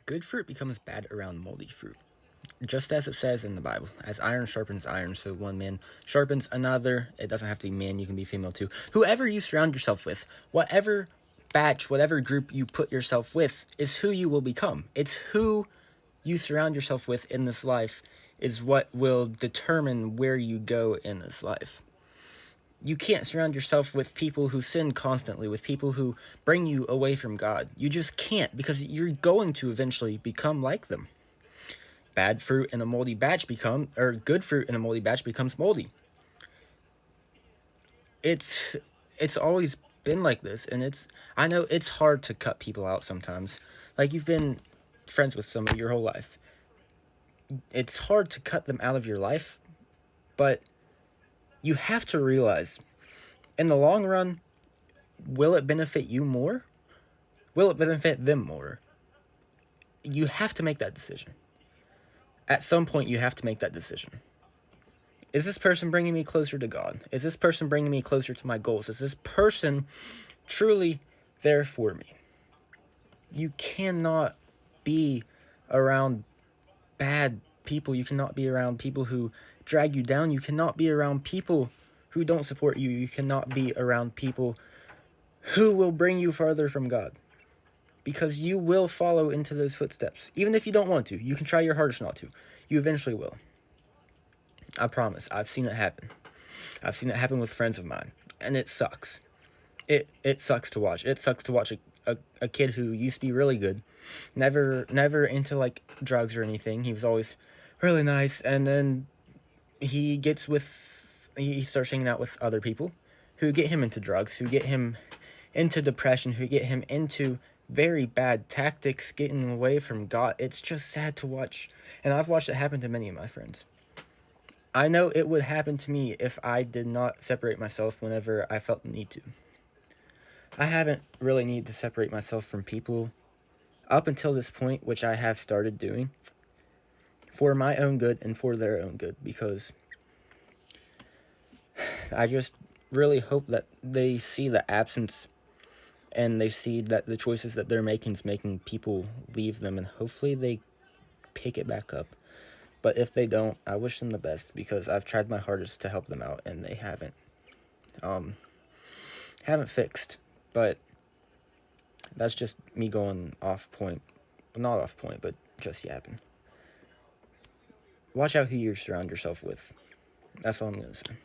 Good fruit becomes bad around moldy fruit. Just as it says in the Bible, as iron sharpens iron, so one man sharpens another. It doesn't have to be man, you can be female too. Whoever you surround yourself with, whatever batch, whatever group you put yourself with, is who you will become. It's who you surround yourself with in this life is what will determine where you go in this life. You can't surround yourself with people who sin constantly, with people who bring you away from God. You just can't, because you're going to eventually become like them. Bad fruit in a moldy batch good fruit in a moldy batch becomes moldy. It's always been like this, and I know it's hard to cut people out sometimes. Like, you've been friends with somebody your whole life. It's hard to cut them out of your life, but you have to realize, in the long run, will it benefit you more? Will it benefit them more? You have to make that decision. At some point, you have to make that decision. Is this person bringing me closer to God? Is this person bringing me closer to my goals? Is this person truly there for me? You cannot be around bad people. You cannot be around people who drag you down. You cannot be around people who don't support you. You cannot be around people who will bring you farther from God. Because you will follow into those footsteps. Even if you don't want to. You can try your hardest not to. You eventually will. I promise. I've seen it happen. I've seen it happen with friends of mine. And it sucks. It sucks to watch. It sucks to watch a kid who used to be really good. Never into, like, drugs or anything. He was always really nice. And then he starts hanging out with other people who get him into drugs, who get him into depression, who get him into very bad tactics, getting away from God. It's just sad to watch. And I've watched it happen to many of my friends. I know it would happen to me if I did not separate myself whenever I felt the need to. I haven't really needed to separate myself from people up until this point, which I have started doing for my own good and for their own good, because I just really hope that they see the absence and they see that the choices that they're making is making people leave them, and hopefully they pick it back up. But if they don't, I wish them the best, because I've tried my hardest to help them out and they haven't fixed. But that's just me going off point. Not off point, but just yapping. Watch out who you surround yourself with. That's all I'm going to say.